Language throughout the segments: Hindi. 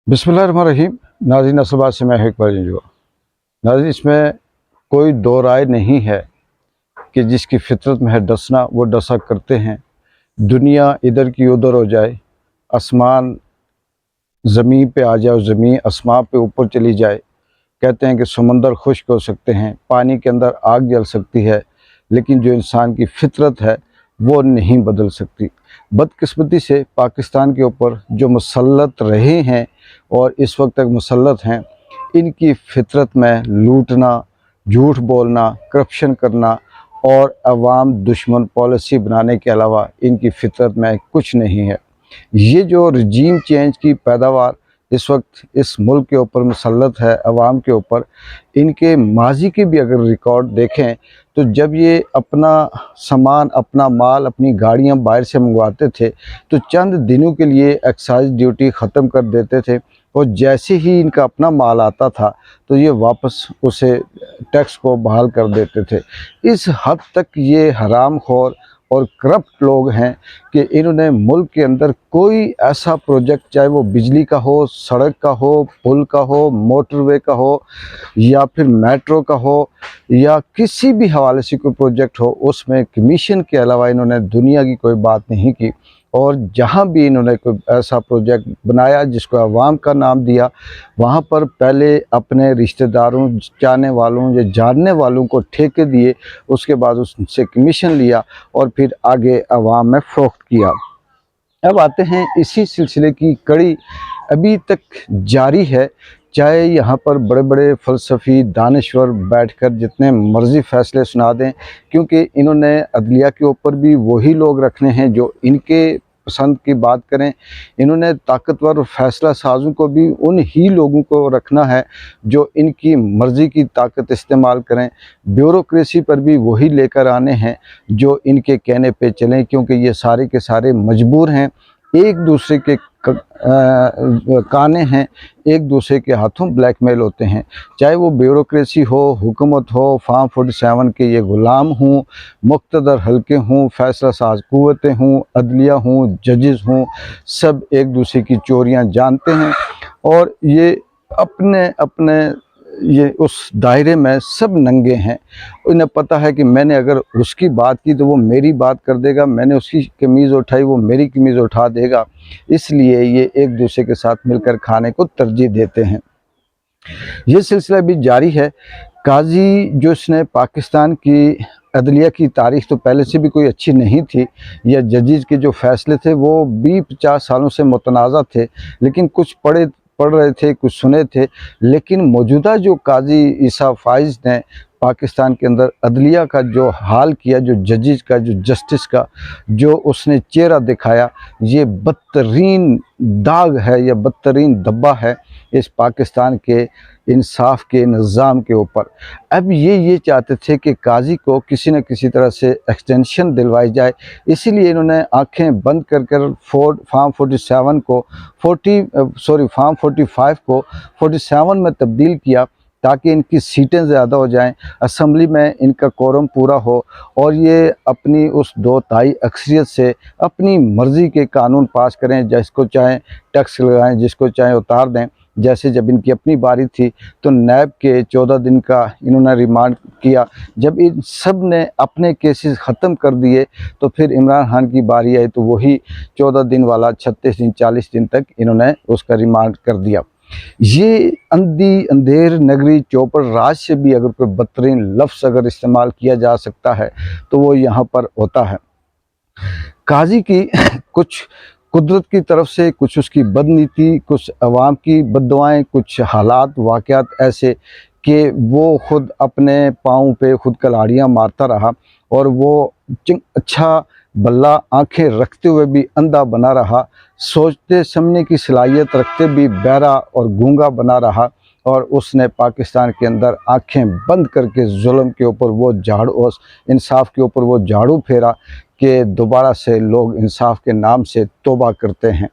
बिस्मिल्लाहिर्रहमानिर्रहीम। नाज़रीन असलबात से मैं इकबाल जो नाज़रीन, इसमें कोई दो राय नहीं है कि जिसकी फितरत में है डसना वो डसा करते हैं। दुनिया इधर की उधर हो जाए, आसमान ज़मीन पे आ जाए, ज़मीन आसमान पे ऊपर चली जाए, कहते हैं कि समंदर खुश्क हो सकते हैं, पानी के अंदर आग जल सकती है, लेकिन जो इंसान की फितरत है वो नहीं बदल सकती। बदकिस्मती से पाकिस्तान के ऊपर जो मुसल्लत रहे हैं और इस वक्त तक मुसल्लत हैं, इनकी फितरत में लूटना, झूठ बोलना, करप्शन करना और अवाम दुश्मन पॉलिसी बनाने के अलावा इनकी फितरत में कुछ नहीं है। ये जो रजीम चेंज की पैदावार इस वक्त इस मुल्क के ऊपर मुसल्लत है, अवाम के ऊपर, इनके माजी के भी अगर रिकॉर्ड देखें तो जब ये अपना सामान, अपना माल, अपनी गाड़ियां बाहर से मंगवाते थे तो चंद दिनों के लिए एक्साइज ड्यूटी ख़त्म कर देते थे और जैसे ही इनका अपना माल आता था तो ये वापस उसे टैक्स को बहाल कर देते थे। इस हद तक ये हरामखोर और करप्ट लोग हैं कि इन्होंने मुल्क के अंदर कोई ऐसा प्रोजेक्ट, चाहे वो बिजली का हो, सड़क का हो, पुल का हो, मोटरवे का हो या फिर मेट्रो का हो या किसी भी हवाले से कोई प्रोजेक्ट हो, उसमें कमीशन के अलावा इन्होंने दुनिया की कोई बात नहीं की। और जहाँ भी इन्होंने कोई ऐसा प्रोजेक्ट बनाया जिसको अवाम का नाम दिया, वहाँ पर पहले अपने रिश्तेदारों, चाहने वालों या जानने वालों को ठेके दिए, उसके बाद उससे कमीशन लिया और फिर आगे अवाम में फ़रोख्त किया। अब आते हैं इसी सिलसिले की कड़ी अभी तक जारी है। चाहे यहाँ पर बड़े बड़े फ़लसफ़ी दानश्वर बैठकर जितने मर्ज़ी फ़ैसले सुना दें, क्योंकि इन्होंने अदलिया के ऊपर भी वही लोग रखने हैं जो इनके पसंद की बात करें। इन्होंने ताकतवर फ़ैसला साज़ों को भी उन ही लोगों को रखना है जो इनकी मर्ज़ी की ताकत इस्तेमाल करें। ब्यूरोक्रेसी पर भी वही लेकर आने हैं जो इनके कहने पे चलें, क्योंकि ये सारे के सारे मजबूर हैं, एक दूसरे के काने हैं, एक दूसरे के हाथों ब्लैकमेल होते हैं। चाहे वो ब्यूरोक्रेसी हो, हुकूमत हो, फार्म 47 के ये ग़ुलाम हों, मुक़्तदर हल्के हों, फ़ैसला साज क़ुव्वतें हों, अदलिया हों, जजेस हों, सब एक दूसरे की चोरियां जानते हैं और ये अपने अपने ये उस दायरे में सब नंगे हैं। इन्हें पता है कि मैंने अगर उसकी बात की तो वो मेरी बात कर देगा, मैंने उसकी कमीज़ उठाई वो मेरी कमीज़ उठा देगा, इसलिए ये एक दूसरे के साथ मिलकर खाने को तरजीह देते हैं। ये सिलसिला भी जारी है। काजी जो इसने पाकिस्तान की अदलिया की तारीख़ तो पहले से भी कोई अच्छी नहीं थी, या जजेस के जो फ़ैसले थे वो 20-50 सालों से मुतनाज़ा थे, लेकिन कुछ पढ़ रहे थे, कुछ सुने थे। लेकिन मौजूदा जो काजी ईसा फ़ाइज़ ने पाकिस्तान के अंदर अदलिया का जो हाल किया, जो जजेस का, जो जस्टिस का जो उसने चेहरा दिखाया, ये बदतरीन दाग है या बदतरीन धब्बा है इस पाकिस्तान के इंसाफ के निज़ाम के ऊपर। अब ये चाहते थे कि काजी को किसी न किसी तरह से एक्सटेंशन दिलवाई जाए, इसीलिए इन्होंने आंखें बंद कर फार्म 47 को फार्म 45 को 47 में तब्दील किया ताकि इनकी सीटें ज़्यादा हो जाएं, असम्बली में इनका कोरम पूरा हो और ये अपनी उस 2/3 अक्सरियत से अपनी मर्ज़ी के कानून पास करें, जिसको चाहें टैक्स लगाएं, जिसको चाहें उतार दें। जैसे जब इनकी अपनी बारी थी तो नैब के 14 दिन का इन्होंने रिमांड किया। जब इन सब ने अपने केसेस ख़त्म कर दिए तो फिर इमरान खान की बारी आई तो वही 14 दिन वाला 36 दिन 40 दिन तक इन्होंने उसका रिमांड कर दिया। ये अंधी अंधेर नगरी चौपड़ राज से भी अगर कोई बदतरीन लफ्ज़ अगर इस्तेमाल किया जा सकता है तो वो यहाँ पर होता है। काजी की कुछ कुदरत की तरफ से, कुछ उसकी बदनीति, कुछ अवाम की बद्दुआएं, कुछ हालात वाक़यात ऐसे कि वो ख़ुद अपने पाँव पे ख़ुद कलाड़ियाँ मारता रहा और वो अच्छा बल्ला आंखें रखते हुए भी अंधा बना रहा, सोचते समझने की सलाहियत रखते भी बहरा और गूंगा बना रहा। और उसने पाकिस्तान के अंदर आंखें बंद करके जुल्म के ऊपर वो झाड़ू, उस इंसाफ के ऊपर वो झाड़ू फेरा कि दोबारा से लोग इंसाफ के नाम से तौबा करते हैं।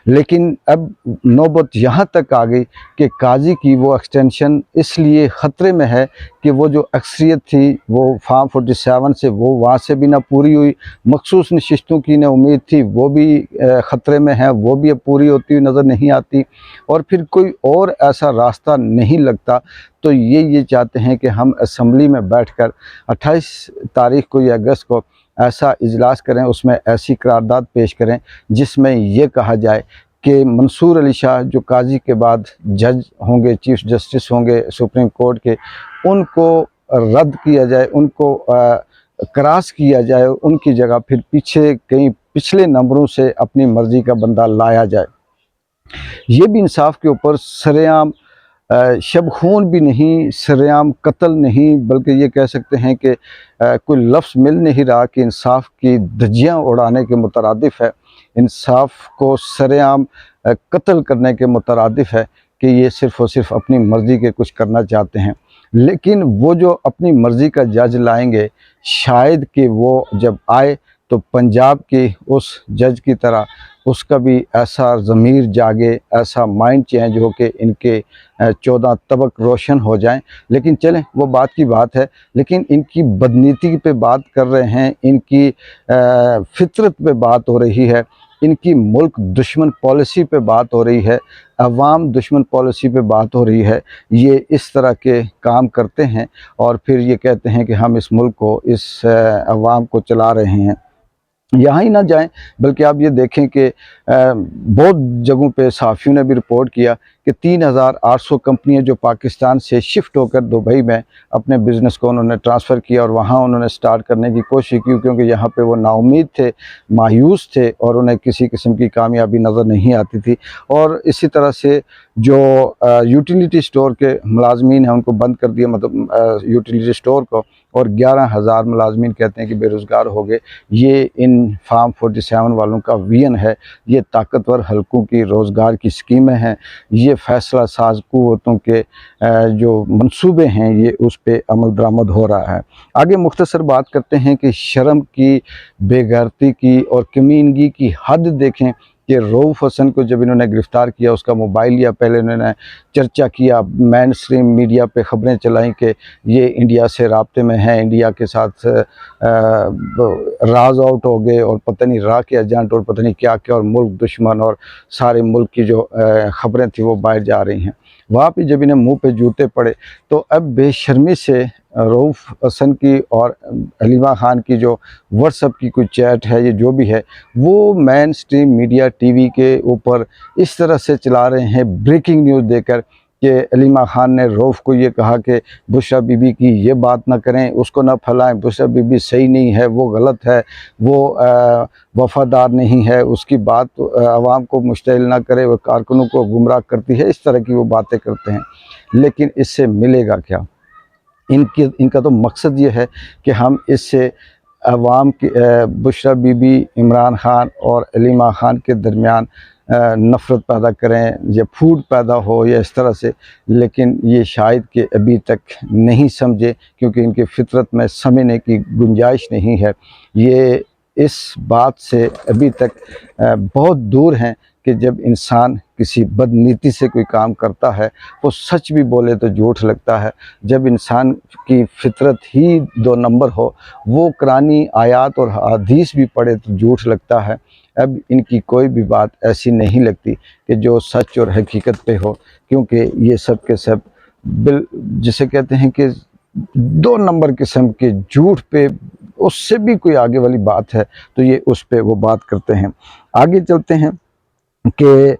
लेकिन अब नौबत यहाँ तक आ गई कि काजी की वो एक्सटेंशन इसलिए ख़तरे में है कि वो जो अक्सरियत थी वो फार्म 47 से वो वहाँ से भी ना पूरी हुई, मखसूस नशिस्तों की ना उम्मीद थी वो भी ख़तरे में है, वो भी अब पूरी होती हुई नज़र नहीं आती, और फिर कोई और ऐसा रास्ता नहीं लगता। तो ये चाहते हैं कि हम असम्बली में बैठकर 28 तारीख को या अगस्त को ऐसा इजलास करें, उसमें ऐसी करारदाद पेश करें जिसमें ये कहा जाए कि मंसूर अली शाह जो काजी के बाद जज होंगे, चीफ जस्टिस होंगे सुप्रीम कोर्ट के, उनको रद्द किया जाए, उनको क्रॉस किया जाए, उनकी जगह फिर पीछे कहीं पिछले नंबरों से अपनी मर्ज़ी का बंदा लाया जाए। ये भी इंसाफ के ऊपर सरेआम शब खून भी नहीं, सरेआम कत्ल नहीं, बल्कि ये कह सकते हैं कि कोई लफ्ज़ मिल नहीं रहा कि इंसाफ की धज्जियाँ उड़ाने के मुतरादिफ़ है, इंसाफ को सरेआम कत्ल करने के मुतरादिफ़ है कि ये सिर्फ़ और सिर्फ अपनी मर्ज़ी के कुछ करना चाहते हैं। लेकिन वो जो अपनी मर्ज़ी का जज लाएंगे, शायद कि वो जब आए तो पंजाब की उस जज की तरह उसका भी ऐसा ज़मीर जागे, ऐसा माइंड चेंज हो के इनके 14 तबक रोशन हो जाएं। लेकिन चलें, वो बात की बात है। लेकिन इनकी बदनीति पे बात कर रहे हैं, इनकी फितरत पे बात हो रही है, इनकी मुल्क दुश्मन पॉलिसी पे बात हो रही है, अवाम दुश्मन पॉलिसी पे बात हो रही है। ये इस तरह के काम करते हैं और फिर ये कहते हैं कि हम इस मुल्क को, इस अवाम को चला रहे हैं। यहाँ ही ना जाएं, बल्कि आप ये देखें कि बहुत जगहों पे सहाफ़ियों ने भी रिपोर्ट किया कि 3800 कंपनियां जो पाकिस्तान से शिफ्ट होकर दुबई में अपने बिज़नेस को उन्होंने ट्रांसफ़र किया और वहाँ उन्होंने स्टार्ट करने की कोशिश की, क्योंकि यहाँ पे वो नाउम्मीद थे, मायूस थे और उन्हें किसी किस्म की कामयाबी नज़र नहीं आती थी। और इसी तरह से जो यूटिलिटी स्टोर के मुलाजमीन हैं उनको बंद कर दिया, मतलब यूटिलिटी स्टोर को, और 11,000 मुलाजमीन कहते हैं कि बेरोज़गार हो गए। ये इन फार्म 47 वालों का विजन है, ये ताकतवर हलकों की रोज़गार की स्कीमें हैं, ये फ़ैसला साज कुव्वतों के जो मंसूबे हैं ये उस पे अमल दरामद हो रहा है। आगे मुख्तसर बात करते हैं कि शर्म की, बेगैरती की और कमीनगी की हद देखें कि रऊफ़ हसन को जब इन्होंने गिरफ़्तार किया, उसका मोबाइल लिया, पहले इन्होंने चर्चा किया, मेन स्ट्रीम मीडिया पे ख़बरें चलाई कि ये इंडिया से राब्ते में है, इंडिया के साथ राज आउट हो गए और पता नहीं रा के एजेंट और पता नहीं क्या क्या, और मुल्क दुश्मन, और सारे मुल्क की जो ख़बरें थी वो बाहर जा रही हैं। वहाँ पे जब इन्हें मुंह पे जूते पड़े तो अब बेशर्मी से रऊफ़ हसन की और हलीमा खान की जो व्हाट्सएप की कोई चैट है, ये जो भी है, वो मेन स्ट्रीम मीडिया टीवी के ऊपर इस तरह से चला रहे हैं, ब्रेकिंग न्यूज़ देकर कि हलीमा खान ने रऊफ़ को ये कहा कि बुशरा बीबी की ये बात ना करें, उसको ना फैलाएं, बुशरा बीबी सही नहीं है, वो गलत है, वो वफ़ादार नहीं है, उसकी बात आवाम को मुश्तइल ना करे, वो कारकुनों को गुमराह करती है, इस तरह की वो बातें करते हैं। लेकिन इससे मिलेगा क्या? इनका तो मकसद ये है कि हम इससे अवाम की, बुशरा बीबी, इमरान खान और हलीमा खान के दरमियान नफ़रत पैदा करें या फूट पैदा हो या इस तरह से। लेकिन ये शायद कि अभी तक नहीं समझे, क्योंकि इनकी फितरत में समझने की गुंजाइश नहीं है। ये इस बात से अभी तक बहुत दूर हैं कि जब इंसान किसी बदनीति से कोई काम करता है वो सच भी बोले तो झूठ लगता है। जब इंसान की फितरत ही 2 नंबर हो, वो कुरानी आयात और हदीस भी पढ़े तो झूठ लगता है। अब इनकी कोई भी बात ऐसी नहीं लगती कि जो सच और हकीकत पे हो, क्योंकि ये सब के सब जिसे कहते हैं कि 2 नंबर किस्म के झूठ पे, उससे भी कोई आगे वाली बात है तो ये उस पे वो बात करते हैं। आगे चलते हैं कि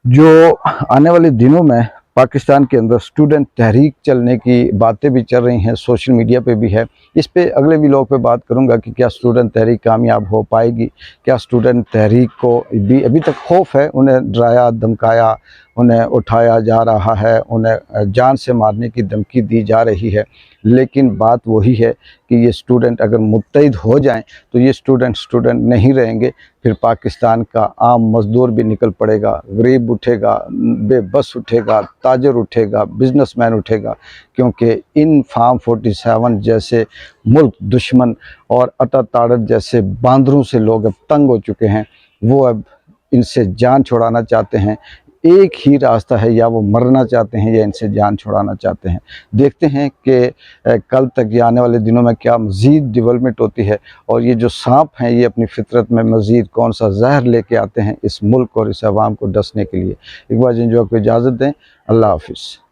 जो आने वाले दिनों में पाकिस्तान के अंदर स्टूडेंट तहरीक चलने की बातें भी चल रही हैं, सोशल मीडिया पे भी है। इस पे अगले व्लॉग पे बात करूंगा कि क्या स्टूडेंट तहरीक कामयाब हो पाएगी, क्या स्टूडेंट तहरीक को भी अभी तक खौफ है, उन्हें डराया धमकाया, उन्हें उठाया जा रहा है, उन्हें जान से मारने की धमकी दी जा रही है। लेकिन बात वही है कि ये स्टूडेंट अगर मुत्तहिद हो जाएं तो ये स्टूडेंट नहीं रहेंगे, फिर पाकिस्तान का आम मज़दूर भी निकल पड़ेगा, गरीब उठेगा, बेबस उठेगा, ताजर उठेगा, बिजनेसमैन उठेगा, क्योंकि इन फार्म 47 जैसे मुल्क दुश्मन और अता ताड़त जैसे बांदरों से लोग अब तंग हो चुके हैं। वो अब इनसे जान छुड़ाना चाहते हैं। एक ही रास्ता है, या वो मरना चाहते हैं या इनसे जान छुड़ाना चाहते हैं। देखते हैं कि कल तक या आने वाले दिनों में क्या मज़ीद डेवलपमेंट होती है, और ये जो सांप हैं ये अपनी फितरत में मज़ीद कौन सा जहर लेके आते हैं इस मुल्क और इस अवाम को डसने के लिए। इकबाल जिंजो को इजाज़त दें। अल्लाह हाफिज़।